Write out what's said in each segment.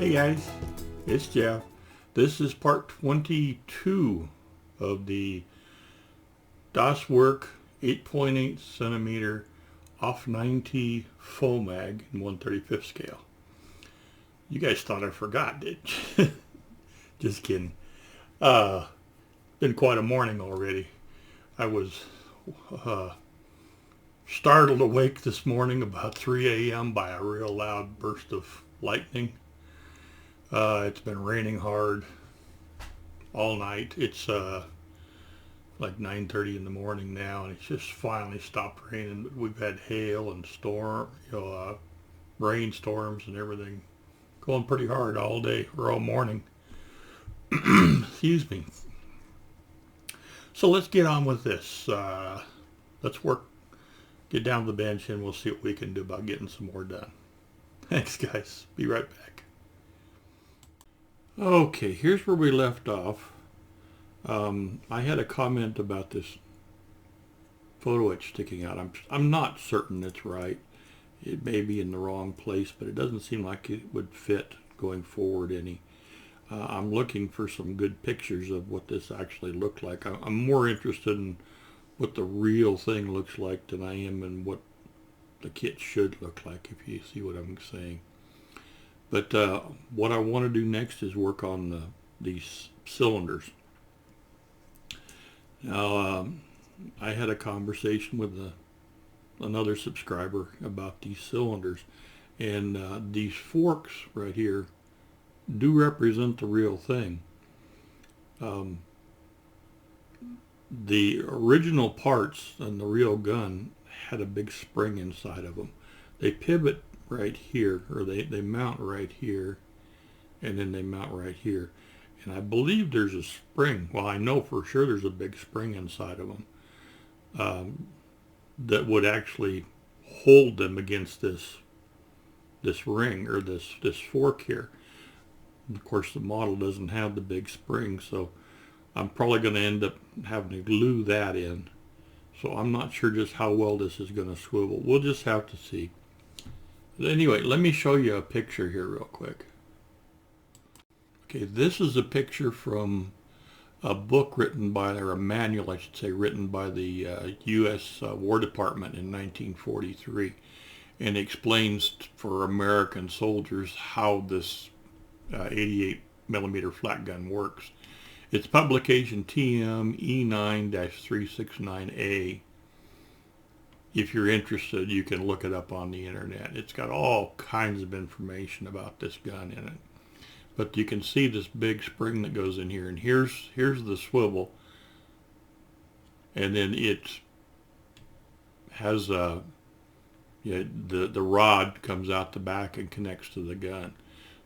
Hey guys, it's Jeff. This is part 22 of the Werk 8.8 centimeter off 90 VOMAG in 1/35 scale. You guys thought I forgot, did you? Just kidding. Been quite a morning already. I was startled awake this morning about 3 a.m. by a real loud burst of lightning. It's been raining hard all night. It's like 9:30 in the morning now, and it's just finally stopped raining. But we've had hail and rainstorms and everything going pretty hard all day or all morning. Excuse me. So let's get on with this. Let's get down to the bench, and we'll see what we can do about getting some more done. Thanks, guys. Be right back. Okay, here's where we left off. I had a comment about this photo etch sticking out. I'm not certain it's right. It may be in the wrong place, but it doesn't seem like it would fit going forward any. I'm looking for some good pictures of what this actually looked like. I'm more interested in what the real thing looks like than I am in what the kit should look like, if you see what I'm saying. But what I want to do next is work on these cylinders. Now, I had a conversation with another subscriber about these cylinders, and these forks right here do represent the real thing. The original parts on the real gun had a big spring inside of them. They pivot right here, or they mount right here, and then they mount right here. And I believe there's a spring. Well, I know for sure there's a big spring inside of them that would actually hold them against this ring, or this fork here. And of course, the model doesn't have the big spring, so I'm probably going to end up having to glue that in. So I'm not sure just how well this is going to swivel. We'll just have to see. Anyway, let me show you a picture here real quick. Okay, this is a picture from a book written by, or a manual I should say, written by the U.S. War Department in 1943, and explains for American soldiers how this 88 millimeter flat gun works. It's publication TM E9-369A. If you're interested, you can look it up on the internet. It's got all kinds of information about this gun in it. But you can see this big spring that goes in here, and here's the swivel, and then it has the rod comes out the back and connects to the gun.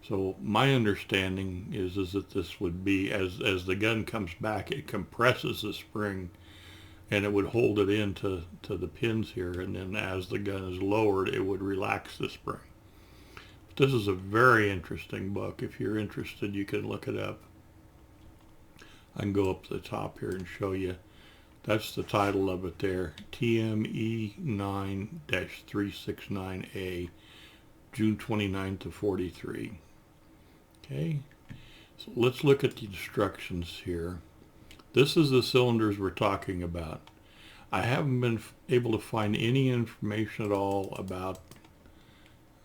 So my understanding is that this would be, as the gun comes back, it compresses the spring, and it would hold it into the pins here, and then as the gun is lowered, it would relax the spring. But this is a very interesting book. If you're interested, you can look it up. I can go up to the top here and show you. That's the title of it there, TME 9-369A, June 29 to 43. Okay, so let's look at the instructions here. This is the cylinders we're talking about. I haven't been able to find any information at all about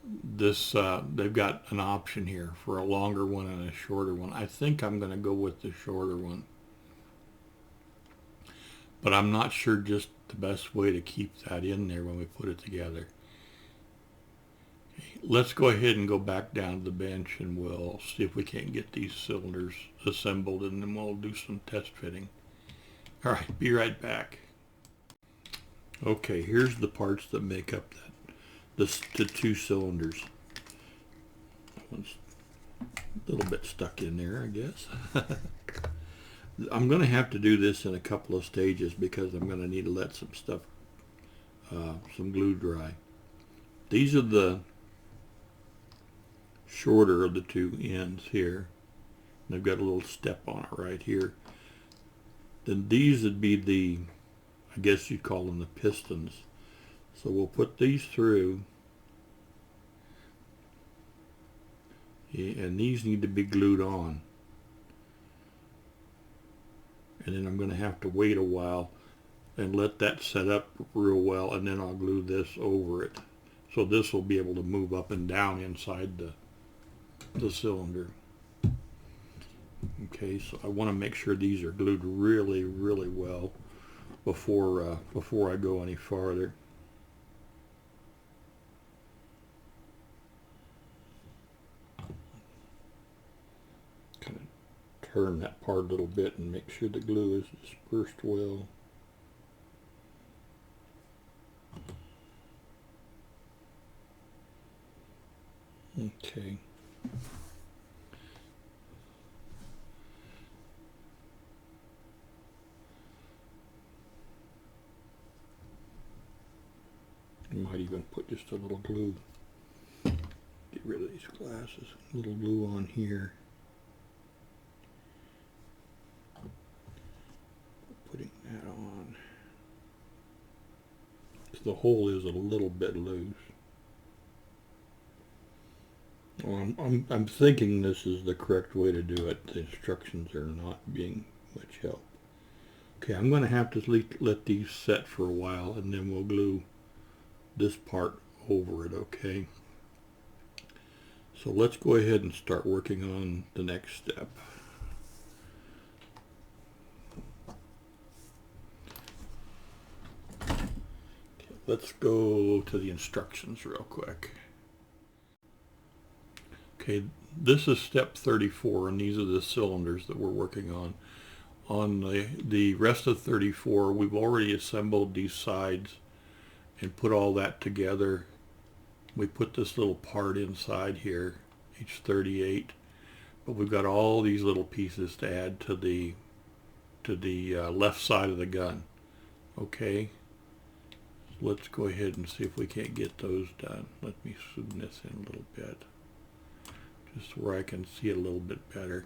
this. They've got an option here for a longer one and a shorter one. I think I'm going to go with the shorter one, but I'm not sure just the best way to keep that in there when we put it together. Okay, let's go ahead and go back down to the bench, and we'll see if we can't get these cylinders assembled, and then we'll do some test fitting. All right, be right back. Okay, here's the parts that make up the two cylinders. One's a little bit stuck in there, I guess. I'm going to have to do this in a couple of stages because I'm going to need to let some stuff, some glue dry. These are the shorter of the two ends here. They've got a little step on it right here. Then these would be the, I guess you'd call them the pistons. So we'll put these through, and these need to be glued on. And then I'm going to have to wait a while and let that set up real well, and then I'll glue this over it. So this will be able to move up and down inside the cylinder. Okay, so I want to make sure these are glued really, really well before I go any farther. Kind of turn that part a little bit and make sure the glue is dispersed well. Okay. You might even put just a little glue. Get rid of these glasses. A little glue on here. Putting that on. The hole is a little bit loose. Well, I'm thinking this is the correct way to do it. The instructions are not being much help. Okay, I'm going to have to let these set for a while, and then we'll glue this part over it, okay? So let's go ahead and start working on the next step. Okay, let's go to the instructions real quick. Okay, this is step 34, and these are the cylinders that we're working on. On the rest of 34, we've already assembled these sides and put all that together. We put this little part inside here, each 38, but we've got all these little pieces to add to the left side of the gun. Okay, so let's go ahead and see if we can't get those done. Let me zoom this in a little bit, just where I can see it a little bit better.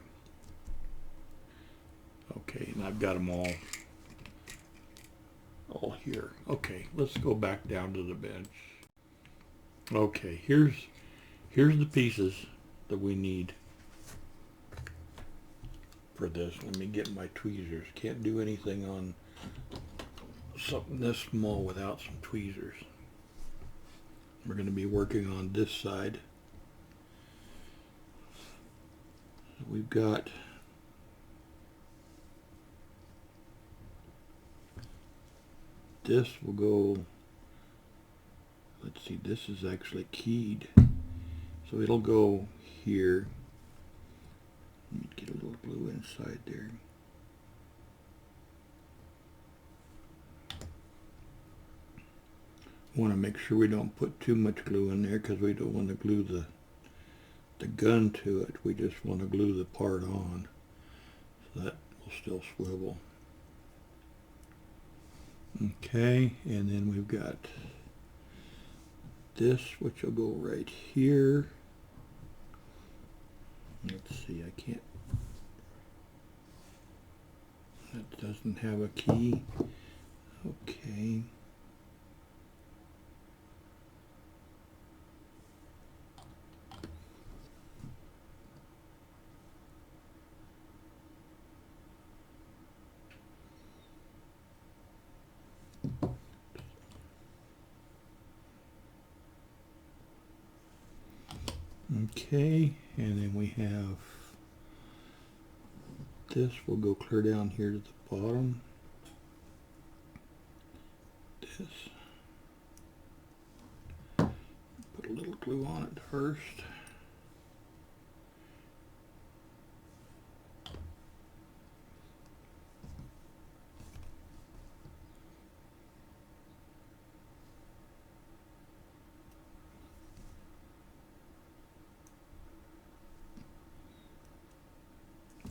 Okay, and I've got them all here. Okay, let's go back down to the bench. Okay, here's the pieces that we need for this. Let me get my tweezers. Can't do anything on something this small without some tweezers. We're going to be working on this side. So we've got this will go, let's see, this is actually keyed, so it'll go here. Let me get a little glue inside there. Want to make sure we don't put too much glue in there, because we don't want to glue the gun to it. We just want to glue the part on, so that will still swivel. Okay, and then we've got this, which will go right here. Let's see, I can't, that doesn't have a key. Okay. Okay, and then we have this will go clear down here to the bottom. This. Put a little glue on it first.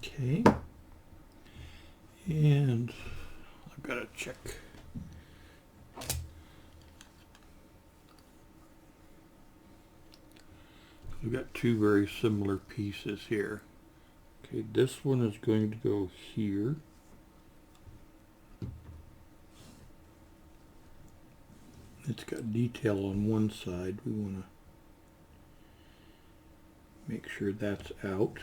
Okay, and I've got to check. We've got two very similar pieces here. Okay, this one is going to go here. It's got detail on one side. We want to Make sure that's out.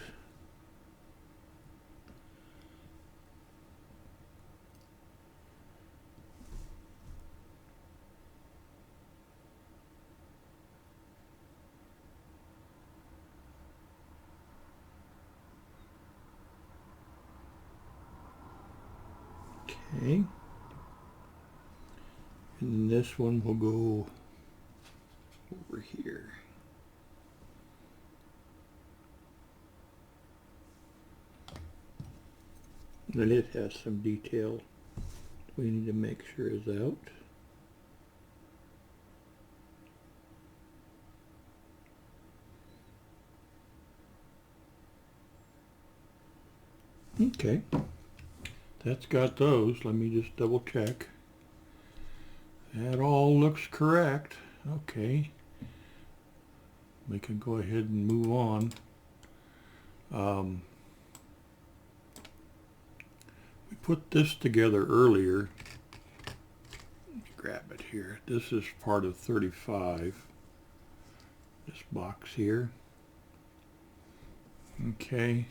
Okay. And this one will go over here. And it has some detail we need to make sure is out. Okay, that's got those. Let me just double check. That all looks correct. Okay, we can go ahead and move on. We put this together earlier. Let me grab it here. This is part of 35. This box here. Okay.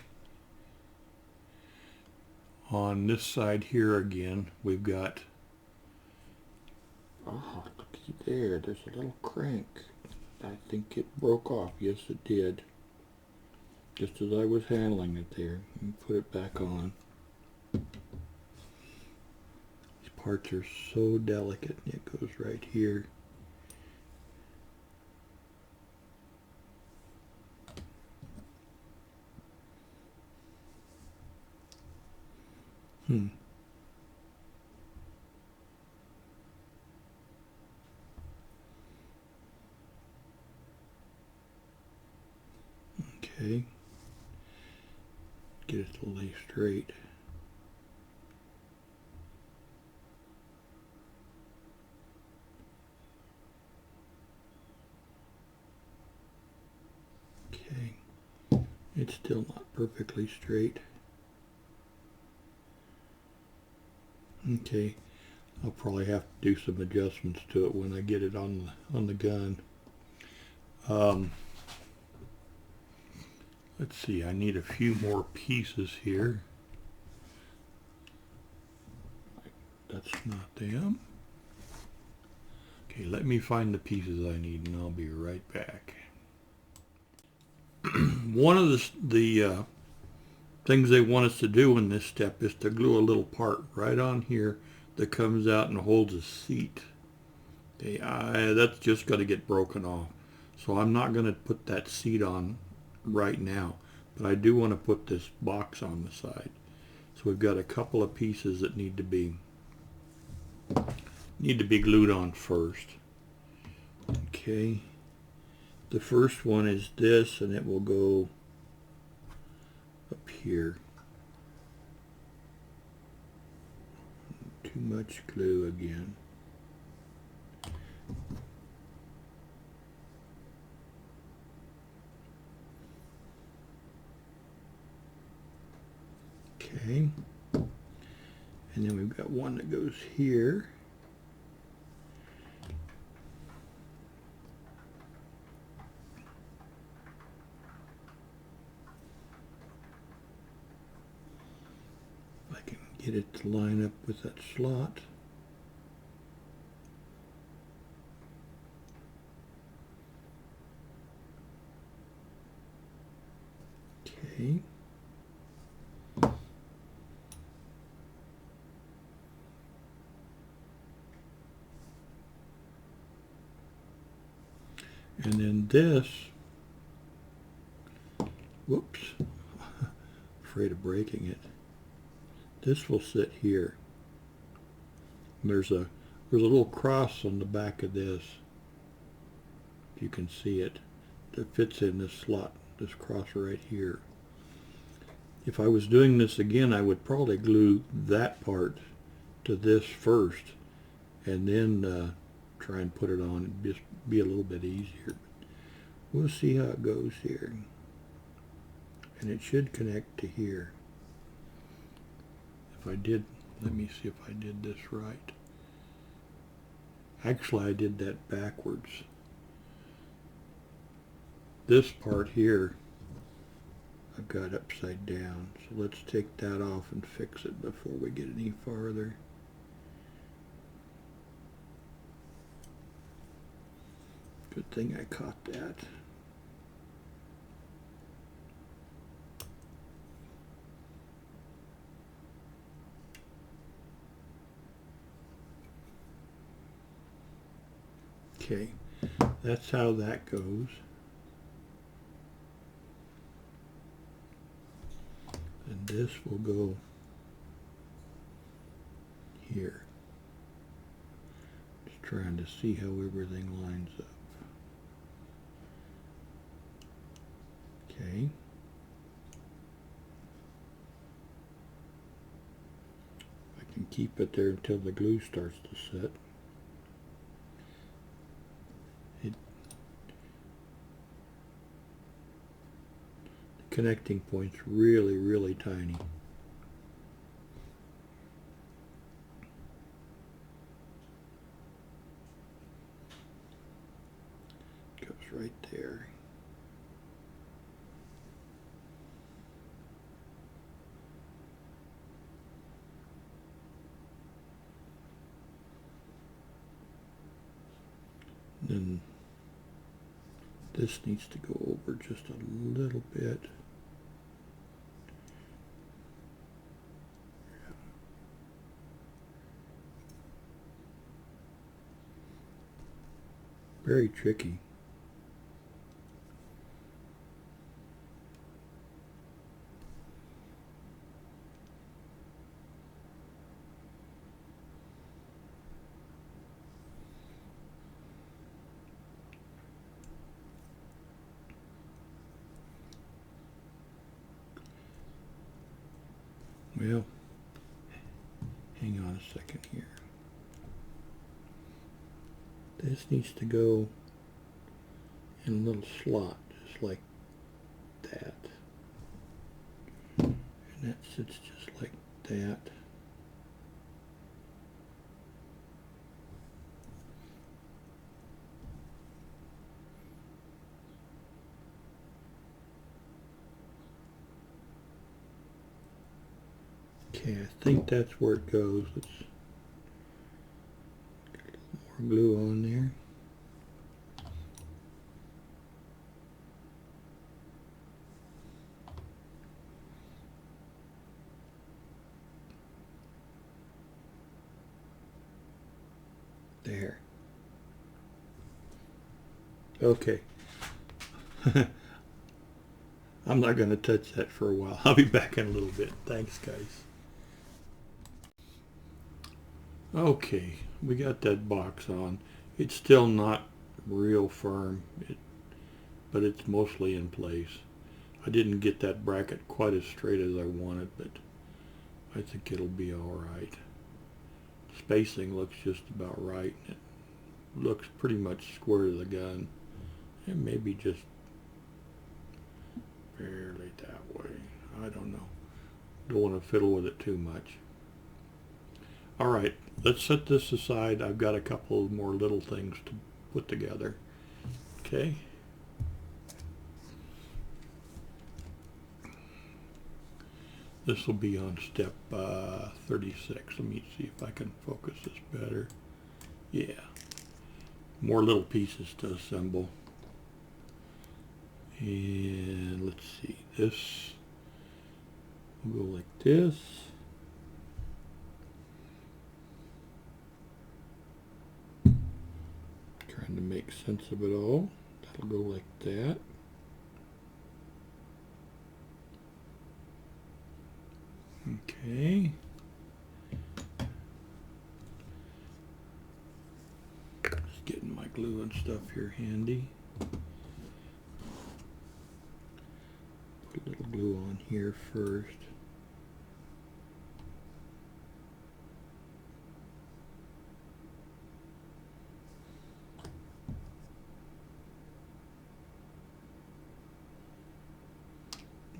On this side here again, we've got, oh, looky there, there's a little crank. I think it broke off. Yes, it did. Just as I was handling it there. Let me put it back on. These parts are so delicate. It goes right here. Okay. Get it to lay straight. Okay. It's still not perfectly straight. Okay. I'll probably have to do some adjustments to it when I get it on the gun. Let's see, I need a few more pieces here. That's not them. Okay, let me find the pieces I need and I'll be right back. One of the things they want us to do in this step is to glue a little part right on here that comes out and holds a seat. Okay, that's just got to get broken off. So I'm not going to put that seat on right now, but I do want to put this box on the side. So we've got a couple of pieces that need to be glued on first. Okay, the first one is this, and it will go up here. Too much glue again. Okay, and then we've got one that goes here. If I can get it to line up with that slot. Okay. And then this, whoops, afraid of breaking it. This will sit here. There's a little cross on the back of this, if you can see it, that fits in this slot, this cross right here. If I was doing this again, I would probably glue that part to this first and then try and put it on. It'd just be a little bit easier. We'll see how it goes here. And it should connect to here. If I did, let me see if I did this right. Actually, I did that backwards. This part here I've got upside down. So let's take that off and fix it before we get any farther. Good thing I caught that. Okay, that's how that goes. And this will go here. Just trying to see how everything lines up. Okay. I can keep it there until the glue starts to set. The connecting point's really tiny. Goes right there. Then this needs to go over just a little bit. Very tricky. Well, hang on a second here. This needs to go in a little slot, just like that. And that sits just like that. Okay, I think that's where it goes. Let's get a little more glue on there. There. Okay. I'm not going to touch that for a while. I'll be back in a little bit. Thanks, guys. Okay, we got that box on. It's still not real firm, but it's mostly in place. I didn't get that bracket quite as straight as I wanted, but I think it'll be all right. Spacing looks just about right. It looks pretty much square to the gun. And maybe just barely that way. I don't know. Don't want to fiddle with it too much. All right, let's set this aside. I've got a couple more little things to put together. Okay. This will be on step 36. Let me see if I can focus this better. Yeah. More little pieces to assemble. And let's see, this will go like this. Trying to make sense of it all. That'll go like that. Okay. Just getting my glue and stuff here handy. Put a little glue on here first.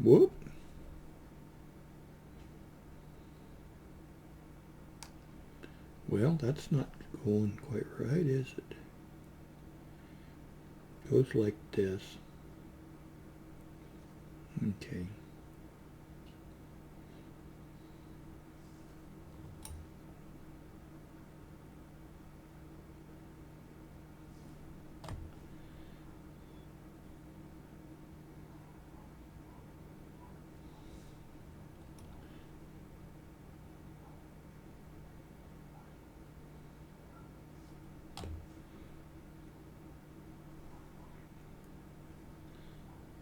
Whoop. Well, that's not going quite right, is it? Goes like this. Okay.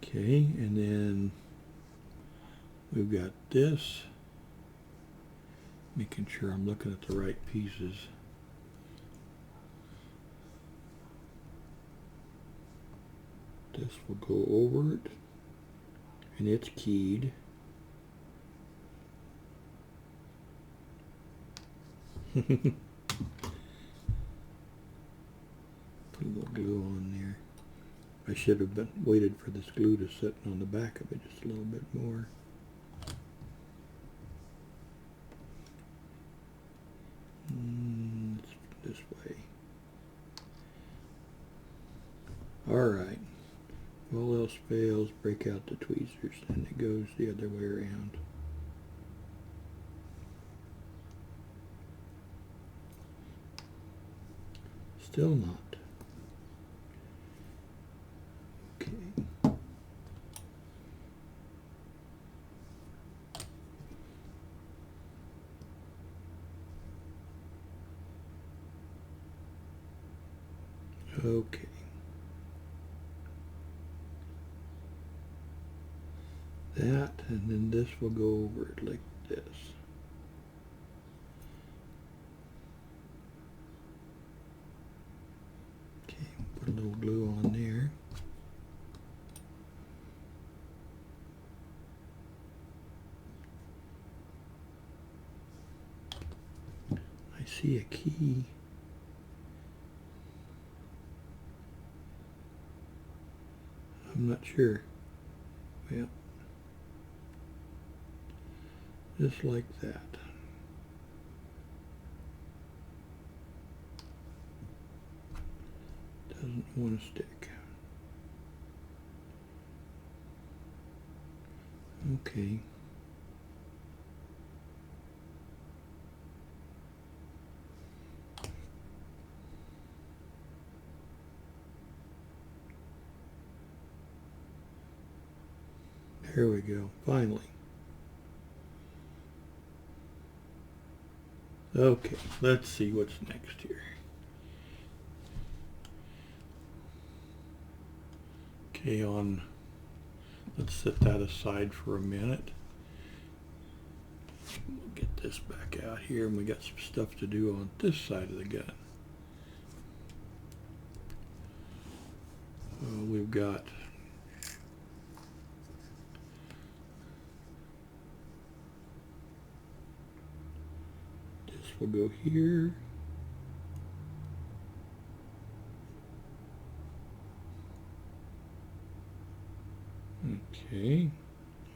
Okay, and then we've got this, making sure I'm looking at the right pieces. This will go over it, and it's keyed. Put a little glue on there. I should have waited for this glue to sit on the back of it just a little bit more. This way. Alright. If all else fails, break out the tweezers, and it goes the other way around. Still not. Okay. Okay. That, and then this will go over it like this. Okay, put a little glue on there. I see a key. I'm not sure. Well, just like that. Doesn't want to stick. Okay. There we go, finally. Okay, let's see what's next here. Okay, let's set that aside for a minute. We'll get this back out here, and we got some stuff to do on this side of the gun. We've got this will go here. Okay,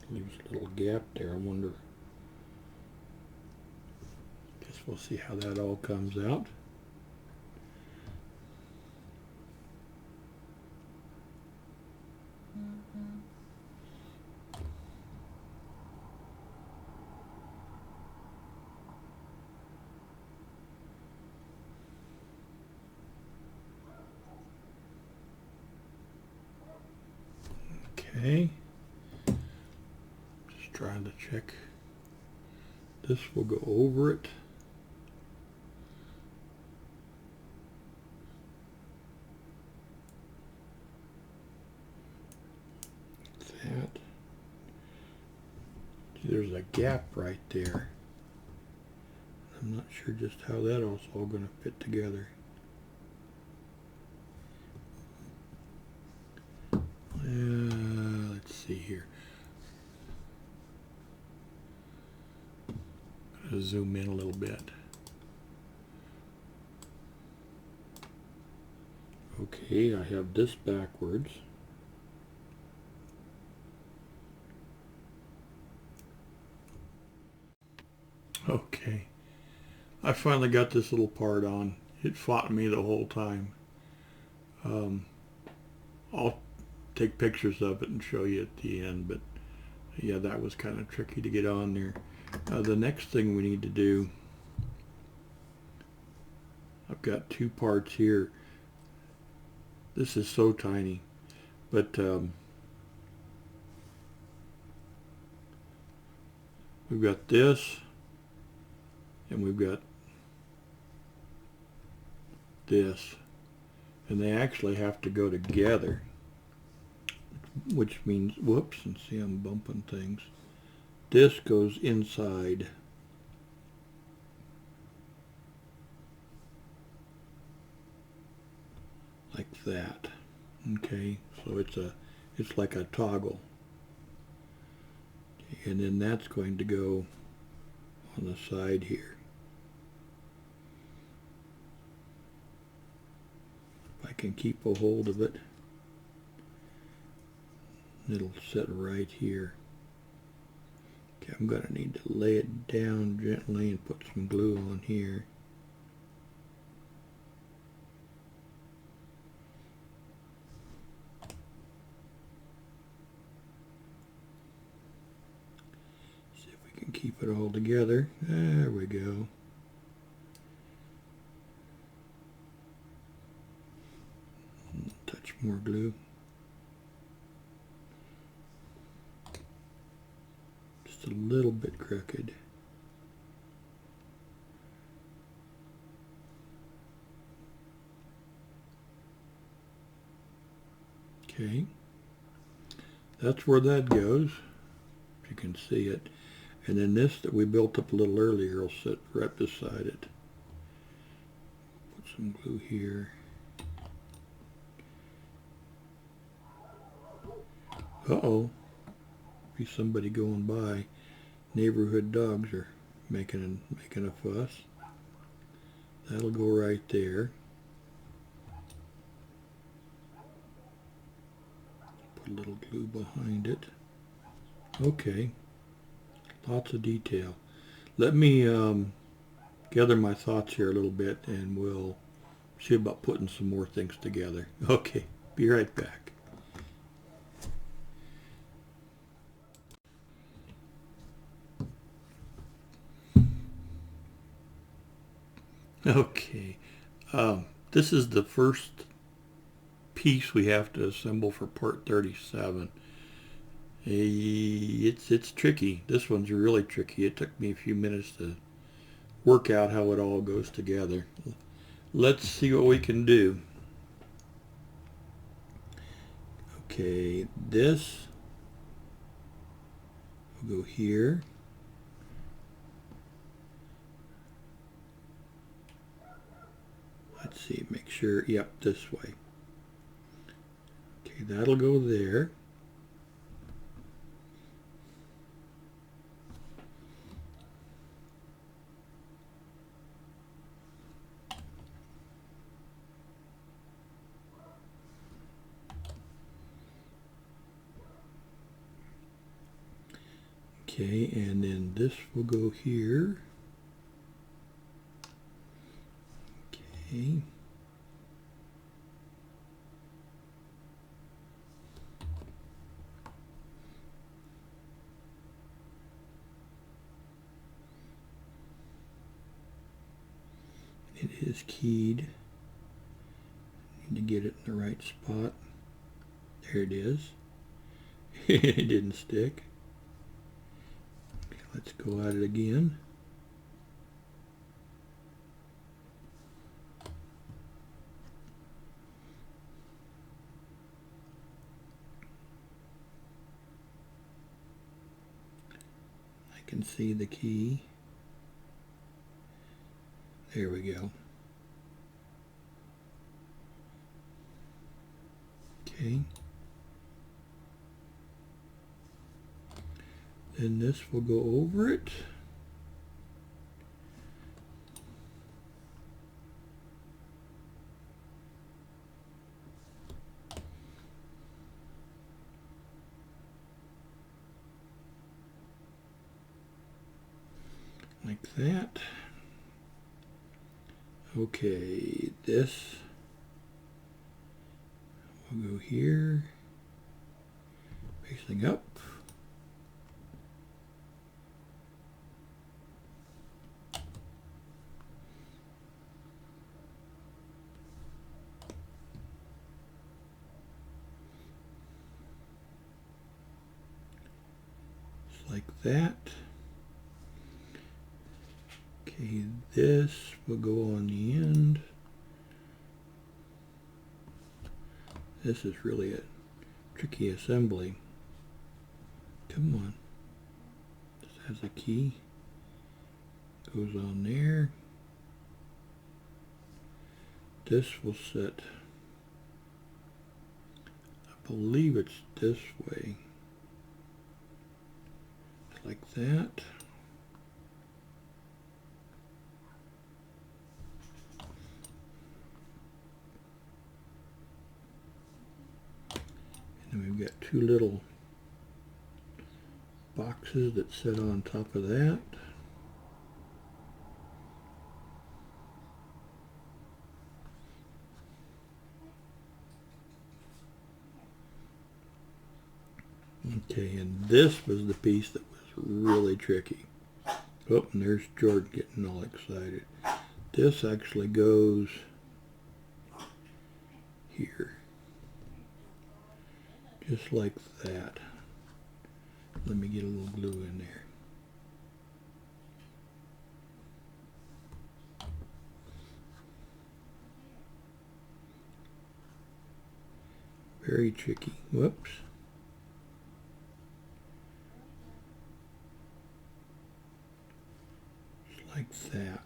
leaves a little gap there. I wonder, guess we'll see how that all comes out. Okay, just trying to check. This will go over it. That. See, there's a gap right there. I'm not sure just how that all's all going to fit together. Let's see here. Gotta zoom in a little bit. Okay, I have this backwards. Okay, I finally got this little part on. It fought me the whole time. I'll take pictures of it and show you at the end, but yeah, that was kind of tricky to get on there. The next thing we need to do, I've got two parts here. This is so tiny, but we've got this, and we've got this, and they actually have to go together. which means, whoops, and see I'm bumping things. This goes inside. Like that. Okay, so it's like a toggle. And then that's going to go on the side here. If I can keep a hold of it, it'll sit right here. Okay, I'm going to need to lay it down gently and put some glue on here. See if we can keep it all together. There we go. Touch more glue. Just a little bit crooked. Okay, that's where that goes, if you can see it. And then this that we built up a little earlier will sit right beside it. Put some glue here. Uh-oh, be somebody going by. Neighborhood dogs are making a fuss. That'll go right there. Put a little glue behind it. Okay, lots of detail. Let me gather my thoughts here a little bit and we'll see about putting some more things together. Okay, be right back. Okay, this is the first piece we have to assemble for part 37. It's tricky. This one's really tricky. It took me a few minutes to work out how it all goes together. Let's see what we can do. Okay, this will go here. Let's see, make sure, yep, this way. Okay, that'll go there. Okay, and then this will go here. Okay. It is keyed. Need to get it in the right spot. There it is. It didn't stick. Okay, let's go at it again. I can see the key. There we go. Okay. Then this will go over it. Like that. Okay, this will go here, facing up. Just like that. Okay, this will go on the end. This is really a tricky assembly. Come on. This has a key. Goes on there. This will sit, I believe it's this way. Like that. And we've got two little boxes that sit on top of that. Okay, and this was the piece that was really tricky. Oh, and there's George getting all excited. This actually goes here. Just like that. Let me get a little glue in there. Very tricky. Whoops. Just like that.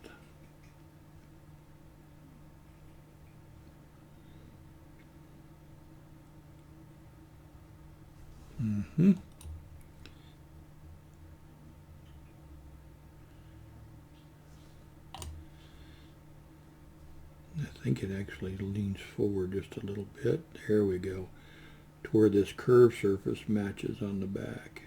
I think it actually leans forward just a little bit. There we go. To where this curved surface matches on the back.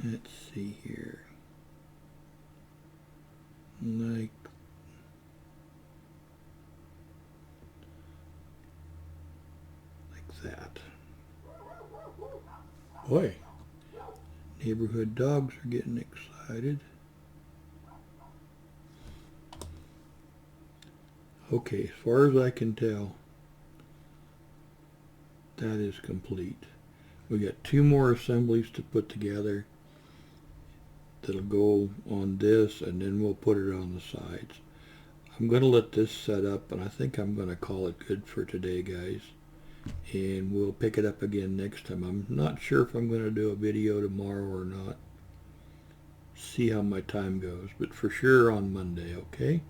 Let's see here. Like that. Boy, neighborhood dogs are getting excited. Okay, as far as I can tell, that is complete. We got two more assemblies to put together that'll go on this, and then we'll put it on the sides. I'm going to let this set up, and I think I'm going to call it good for today, guys. And we'll pick it up again next time. I'm not sure if I'm going to do a video tomorrow or not. See how my time goes, but for sure on Monday, okay?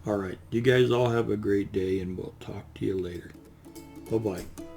Alright, you guys all have a great day, and we'll talk to you later. Bye-bye.